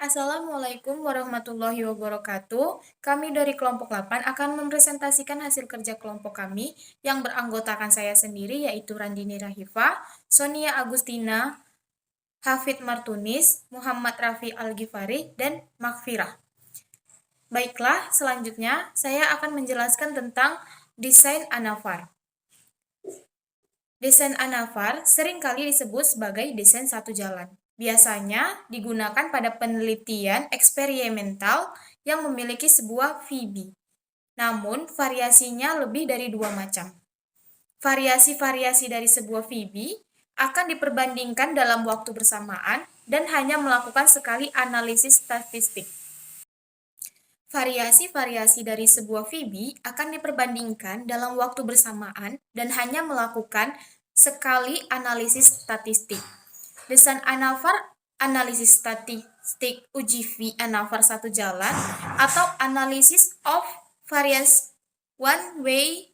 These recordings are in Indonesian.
Assalamualaikum warahmatullahi wabarakatuh. Kami dari kelompok 8 akan mempresentasikan hasil kerja kelompok kami yang beranggotakan saya sendiri yaitu Randini Rahifa, Sonia Agustina, Hafid Martunis, Muhammad Rafi Al-Ghifari, dan Makfirah. Baiklah, selanjutnya saya akan menjelaskan tentang desain Anafar. Desain Anafar seringkali disebut sebagai desain satu jalan. Biasanya digunakan pada penelitian eksperimental yang memiliki sebuah VB. Namun, variasinya lebih dari dua macam. Variasi-variasi dari sebuah VB akan diperbandingkan dalam waktu bersamaan dan hanya melakukan sekali analisis statistik. Variasi-variasi dari sebuah VB akan diperbandingkan dalam waktu bersamaan dan hanya melakukan sekali analisis statistik. Desain Anafar analisis statistik uji V Anafar satu jalan atau analysis of variance one way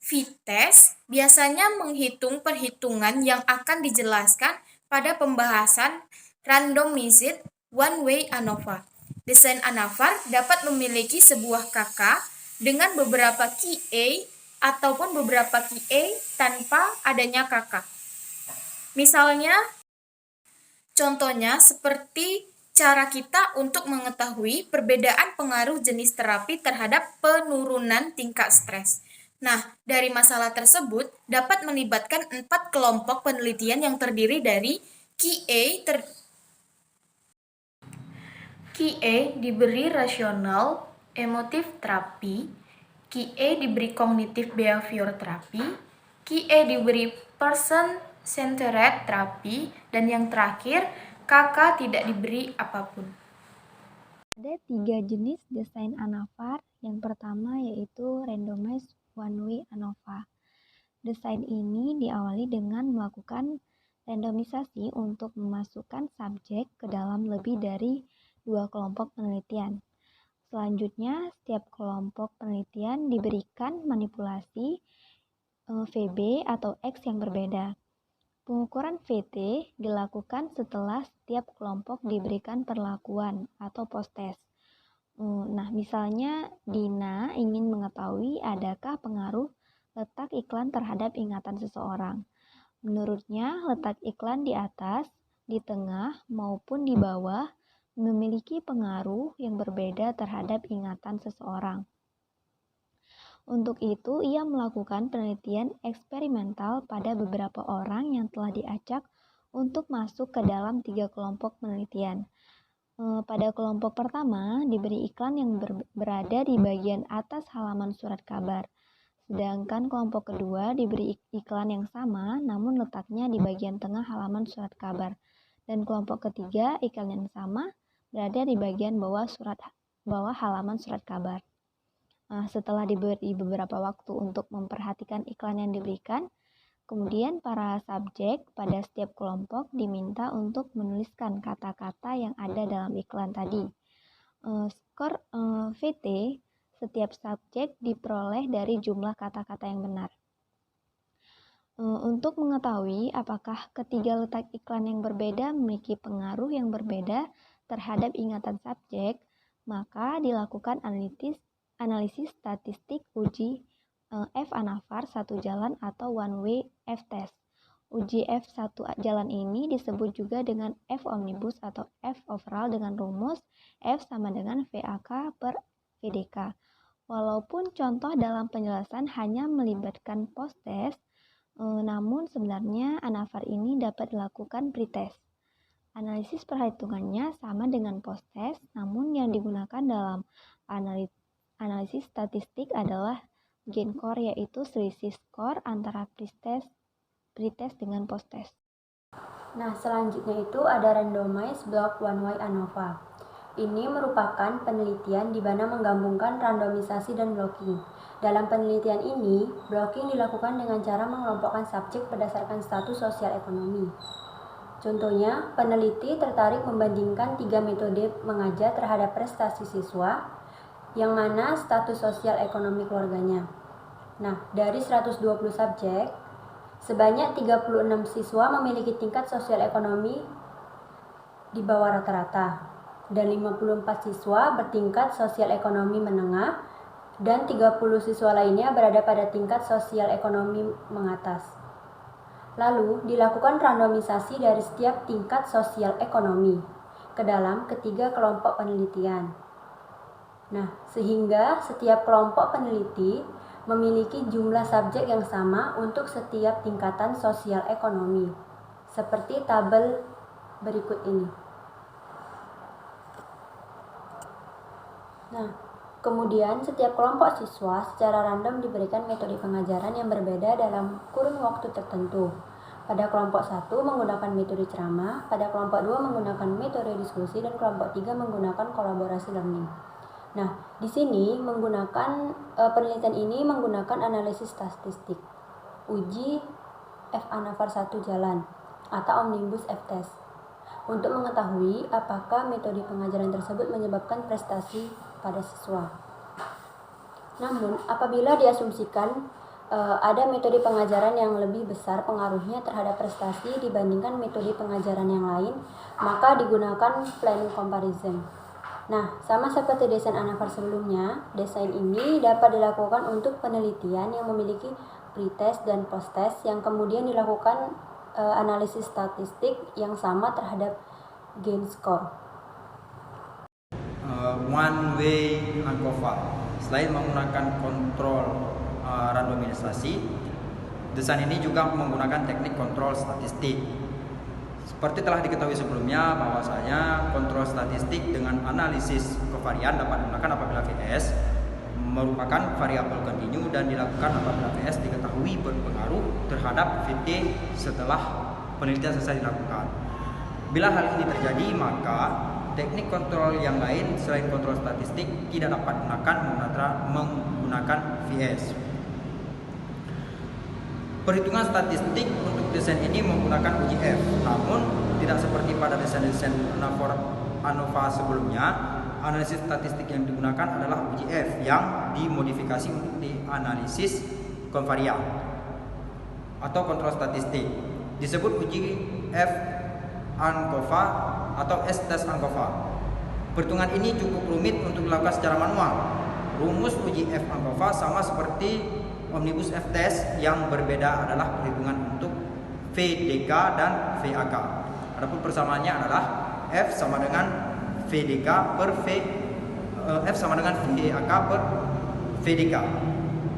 V-test biasanya menghitung perhitungan yang akan dijelaskan pada pembahasan randomized one-way ANOVA. Desain ANOVA dapat memiliki sebuah KK dengan beberapa QA ataupun beberapa QA tanpa adanya KK. Misalnya, contohnya seperti cara kita untuk mengetahui perbedaan pengaruh jenis terapi terhadap penurunan tingkat stres. Nah, dari masalah tersebut dapat melibatkan 4 kelompok penelitian yang terdiri dari QA diberi rasional emotif terapi, QA diberi kognitif behavior terapi, QA diberi person centered terapi, dan yang terakhir KK tidak diberi apapun. Ada 3 jenis desain ANOVA. Yang pertama yaitu randomized one-way ANOVA. Desain ini diawali dengan melakukan randomisasi untuk memasukkan subjek ke dalam lebih dari 2 kelompok penelitian. Selanjutnya, setiap kelompok penelitian diberikan manipulasi VB atau X yang berbeda. Pengukuran VT dilakukan setelah setiap kelompok diberikan perlakuan atau post-test. Nah, misalnya Dina ingin mengetahui adakah pengaruh letak iklan terhadap ingatan seseorang. Menurutnya, letak iklan di atas, di tengah, maupun di bawah memiliki pengaruh yang berbeda terhadap ingatan seseorang. Untuk itu, ia melakukan penelitian eksperimental pada beberapa orang yang telah diacak untuk masuk ke dalam 3 kelompok penelitian. Pada kelompok pertama, diberi iklan yang berada di bagian atas halaman surat kabar. Sedangkan kelompok kedua diberi iklan yang sama, namun letaknya di bagian tengah halaman surat kabar. Dan kelompok ketiga, iklan yang sama berada di bagian bawah halaman surat kabar. Nah, setelah diberi beberapa waktu untuk memperhatikan iklan yang diberikan, kemudian para subjek pada setiap kelompok diminta untuk menuliskan kata-kata yang ada dalam iklan tadi. Skor VT setiap subjek diperoleh dari jumlah kata-kata yang benar. Untuk mengetahui apakah ketiga letak iklan yang berbeda memiliki pengaruh yang berbeda terhadap ingatan subjek, maka dilakukan analisis statistik uji F Anafar satu jalan atau one way F-test. Uji F1 jalan ini disebut juga dengan F omnibus atau F overall dengan rumus F sama dengan VAK per VDK. Walaupun contoh dalam penjelasan hanya melibatkan post-test, namun sebenarnya Anafar ini dapat dilakukan pretest. Analisis perhitungannya sama dengan post-test, namun yang digunakan dalam analisis statistik adalah gain core, yaitu selisih skor antara pretest dengan post-test. Nah, selanjutnya itu ada randomized block one-way ANOVA. Ini merupakan penelitian di mana menggabungkan randomisasi dan blocking. Dalam penelitian ini, blocking dilakukan dengan cara mengelompokkan subjek berdasarkan status sosial ekonomi. Contohnya, peneliti tertarik membandingkan 3 metode mengajar terhadap prestasi siswa, yang mana status sosial ekonomi keluarganya. Nah, dari 120 subjek, sebanyak 36 siswa memiliki tingkat sosial ekonomi di bawah rata-rata. dan 54 siswa bertingkat sosial ekonomi menengah, dan 30 siswa lainnya berada pada tingkat sosial ekonomi mengatas. Lalu, dilakukan randomisasi dari setiap tingkat sosial ekonomi ke dalam ketiga kelompok penelitian. Nah, sehingga setiap kelompok peneliti memiliki jumlah subjek yang sama untuk setiap tingkatan sosial ekonomi, seperti tabel berikut ini. Nah, kemudian setiap kelompok siswa secara random diberikan metode pengajaran yang berbeda dalam kurun waktu tertentu. Pada kelompok 1 menggunakan metode ceramah, pada kelompok 2 menggunakan metode diskusi, dan kelompok 3 menggunakan kolaborasi learning. Nah, di sini penelitian ini menggunakan analisis statistik, uji F-ANAVAR 1 jalan, atau Omnibus F-Test, untuk mengetahui apakah metode pengajaran tersebut menyebabkan prestasi pada siswa. Namun, apabila diasumsikan ada metode pengajaran yang lebih besar pengaruhnya terhadap prestasi dibandingkan metode pengajaran yang lain, maka digunakan planning comparison. Nah, sama seperti desain ANAVAR sebelumnya, desain ini dapat dilakukan untuk penelitian yang memiliki pre-test dan post-test yang kemudian dilakukan analisis statistik yang sama terhadap gain score. One way ANCOVA. Selain menggunakan kontrol randomisasi, desain ini juga menggunakan teknik kontrol statistik. Seperti telah diketahui sebelumnya bahwasanya kontrol statistik dengan analisis kovarian dapat digunakan apabila VS merupakan variabel kontinu dan dilakukan apabila VS diketahui berpengaruh terhadap VT setelah penelitian selesai dilakukan. Bila hal ini terjadi, maka teknik kontrol yang lain selain kontrol statistik tidak dapat menggunakan VS. Perhitungan statistik untuk desain ini menggunakan uji F, namun tidak seperti pada desain-desain ANOVA sebelumnya. Analisis statistik yang digunakan adalah uji F yang dimodifikasi untuk dianalisis konvarian atau kontrol statistik. Disebut uji F ANCOVA atau S-test ANCOVA. Perhitungan ini cukup rumit untuk dilakukan secara manual. Rumus uji F ANCOVA sama seperti Omnibus F-test, yang berbeda adalah perhitungan untuk VDK dan VAK. Adapun persamaannya adalah F sama dengan VDK per F sama dengan VAK per VDK.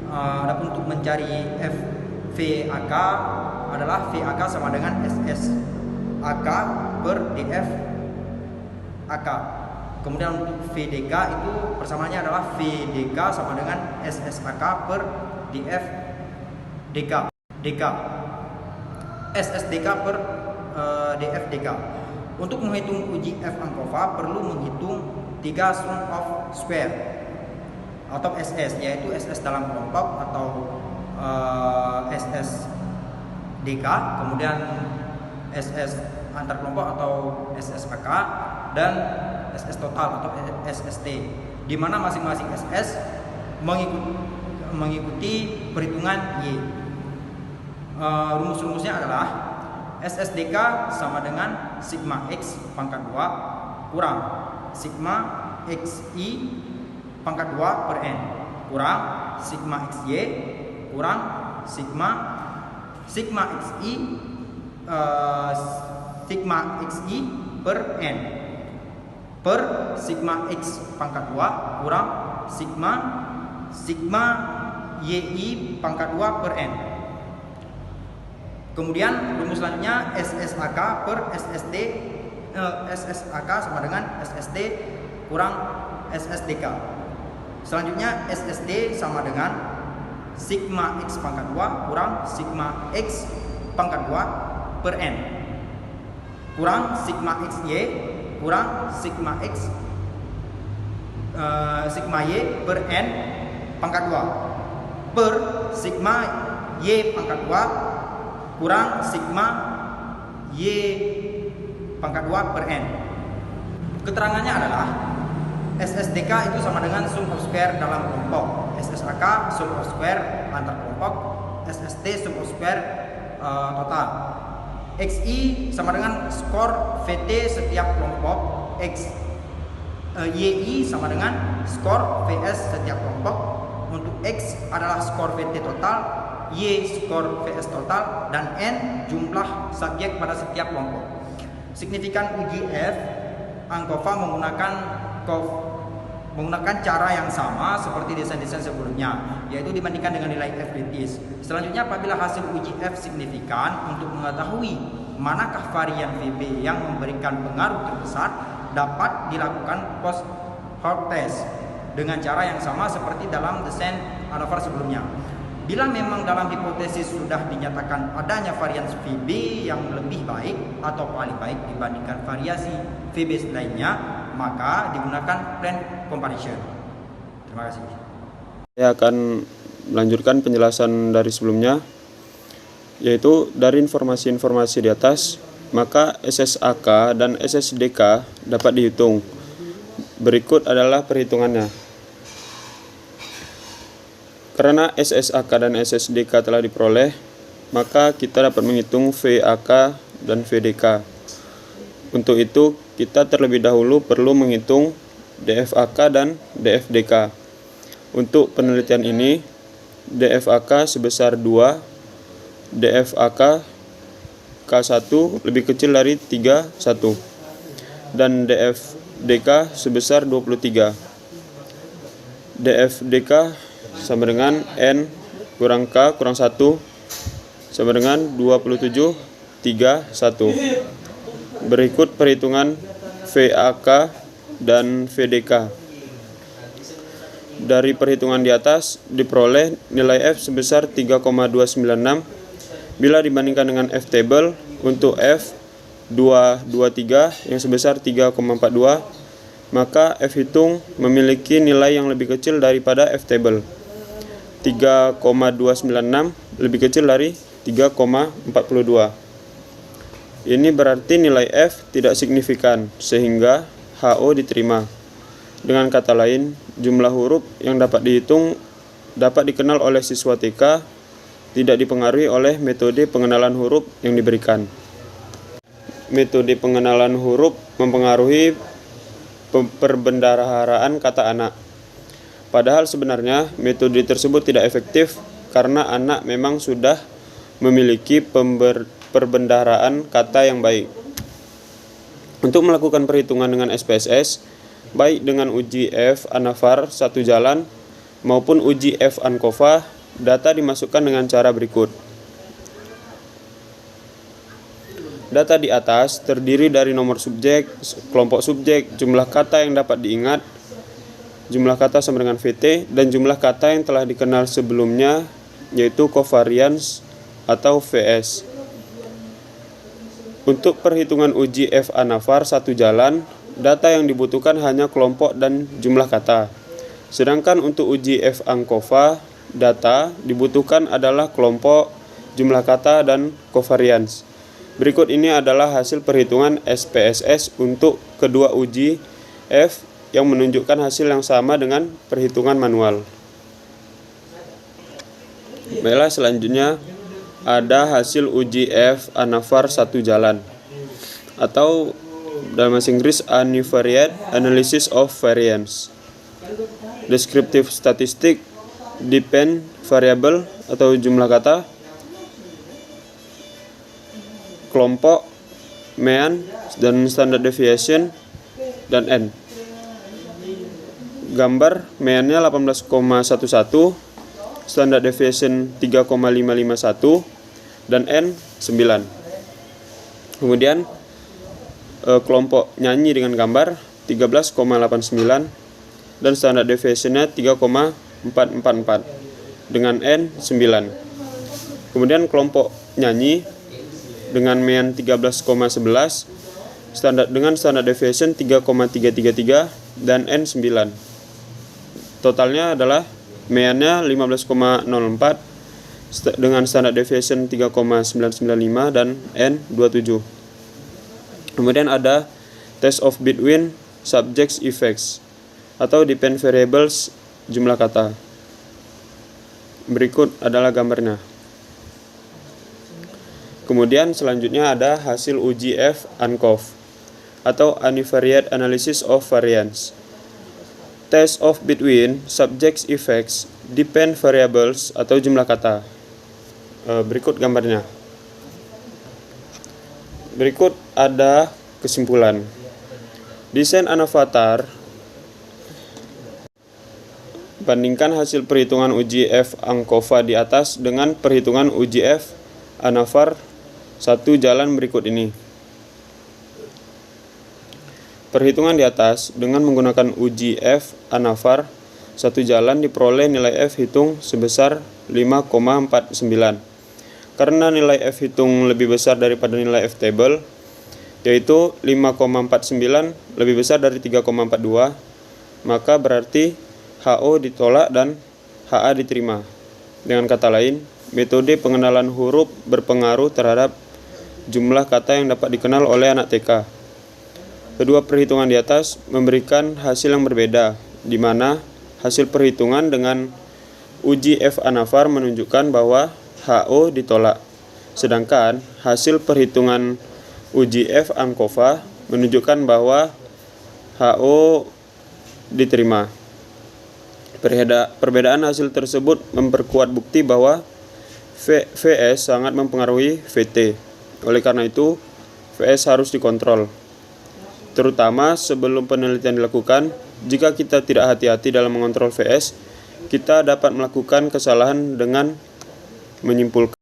Adapun untuk mencari F VAK adalah VAK sama dengan SS AK per DF AK. Kemudian untuk VDK itu persamaannya adalah VDK sama dengan SSAK per DF DK SSDK per DFDK. Untuk menghitung uji F ANCOVA perlu menghitung 3 sum of square atau SS, yaitu SS dalam kelompok atau SSDK, kemudian SS antar kelompok atau SSAK, dan SS total atau SST, di mana masing-masing SS mengikuti perhitungan Y. Rumus-rumusnya adalah SSDK sama dengan sigma X pangkat 2 kurang sigma XI pangkat 2 per N kurang sigma XY kurang sigma XI sigma XI per N per sigma X pangkat 2 kurang sigma YI pangkat 2 per N. Kemudian rumus selanjutnya SSAK per SSAK sama dengan SST kurang SSDK. Selanjutnya SSD sama dengan sigma X pangkat 2 kurang sigma X pangkat 2 per N kurang sigma XY kurang sigma X sigma Y per N pangkat 2 per sigma Y pangkat 2 kurang sigma Y pangkat 2 per N. Keterangannya adalah SSDK itu sama dengan sum of square dalam kelompok, SSAK sum of square antar kelompok, SST sum of square total. XI sama dengan skor VT setiap kelompok X YI sama dengan skor VS setiap kelompok. Untuk X adalah skor VT total, Y skor VS total, dan N jumlah subjek pada setiap kelompok. Signifikan uji F ANCOVA menggunakan cara yang sama seperti desain-desain sebelumnya, yaitu dibandingkan dengan nilai F kritis. Selanjutnya, apabila hasil uji F signifikan, untuk mengetahui manakah varian VB yang memberikan pengaruh terbesar, dapat dilakukan post hoc test dengan cara yang sama seperti dalam desain ANOVA sebelumnya. Bila memang dalam hipotesis sudah dinyatakan adanya varian VB yang lebih baik atau paling baik dibandingkan variasi VB lainnya, maka digunakan plan comparison. Terima kasih. Saya akan melanjutkan penjelasan dari sebelumnya, yaitu dari informasi-informasi di atas, maka SSAK dan SSDK dapat dihitung. Berikut adalah perhitungannya. Karena SSAK dan SSDK telah diperoleh, maka kita dapat menghitung VAK dan VDK. Untuk itu, kita terlebih dahulu perlu menghitung DFAK dan DFDK. Untuk penelitian ini, DFAK sebesar 2, DFAK K1 lebih kecil dari 31, dan DFDK sebesar 23. DFDK sama dengan N kurang K kurang 1 sama dengan 27, 3, 1. Berikut perhitungan VAK dan VDK. Dari perhitungan di atas diperoleh nilai F sebesar 3,296 bila dibandingkan dengan F table. Untuk F 223 yang sebesar 3,42, maka F hitung memiliki nilai yang lebih kecil daripada F table. 3,296 lebih kecil dari 3,42. Ini berarti nilai F tidak signifikan sehingga HO diterima. Dengan kata lain, jumlah huruf yang dapat dihitung dapat dikenal oleh siswa TK, tidak dipengaruhi oleh metode pengenalan huruf yang diberikan. Metode pengenalan huruf mempengaruhi perbendaharaan kata anak. Padahal sebenarnya metode tersebut tidak efektif karena anak memang sudah memiliki perbendaharaan kata yang baik. Untuk melakukan perhitungan dengan SPSS, baik dengan uji F ANAVAR satu jalan maupun uji F ANCOVA, data dimasukkan dengan cara berikut. Data di atas terdiri dari nomor subjek, kelompok subjek, jumlah kata yang dapat diingat, jumlah kata sama dengan VT, dan jumlah kata yang telah dikenal sebelumnya, yaitu covariance atau VS. Untuk perhitungan uji F ANAVAR satu jalan, data yang dibutuhkan hanya kelompok dan jumlah kata. Sedangkan untuk uji F ANCOVA, data dibutuhkan adalah kelompok, jumlah kata, dan covariance. Berikut ini adalah hasil perhitungan SPSS untuk kedua uji F yang menunjukkan hasil yang sama dengan perhitungan manual. Baiklah, selanjutnya ada hasil uji F ANAVAR satu jalan atau dalam bahasa Inggris Univariate Analysis of Variance. Descriptive statistic, depend variable atau jumlah kata, kelompok, mean, dan standard deviation, dan N. Gambar meannya 18,11, standard deviation 3,551, dan N 9. Kemudian kelompok nyanyi dengan gambar 13,89 dan standard deviation-nya 3,444 dengan N 9. Kemudian kelompok nyanyi dengan mean 13,11 dengan standard deviation 3,333 dan N 9. Totalnya adalah meannya 15,04 dengan standard deviation 3,995 dan N 27. Kemudian ada test of between subjects effects atau depend variables jumlah kata. Berikut adalah gambarnya. Kemudian selanjutnya ada hasil uji F ANCOV atau Univariate Analysis of Variance. test of between subjects effects depend variables atau jumlah kata. Berikut gambarnya. Berikut ada kesimpulan. Desain ANOVA bandingkan hasil perhitungan uji F ANCOVA di atas dengan perhitungan uji F ANOVA satu jalan berikut ini. Perhitungan di atas dengan menggunakan uji F ANOVA satu jalan diperoleh nilai F hitung sebesar 5,49. Karena nilai F hitung lebih besar daripada nilai F table, yaitu 5,49 lebih besar dari 3,42, maka berarti HO ditolak dan HA diterima. Dengan kata lain, metode pengenalan huruf berpengaruh terhadap jumlah kata yang dapat dikenal oleh anak TK. Kedua perhitungan di atas memberikan hasil yang berbeda, di mana hasil perhitungan dengan uji F ANOVA menunjukkan bahwa HO ditolak, sedangkan hasil perhitungan uji F ANCOVA menunjukkan bahwa HO diterima. Perbedaan hasil tersebut memperkuat bukti bahwa VS sangat mempengaruhi VT. Oleh karena itu, VS harus dikontrol. Terutama sebelum penelitian dilakukan, jika kita tidak hati-hati dalam mengontrol VS, kita dapat melakukan kesalahan dengan menyimpulkan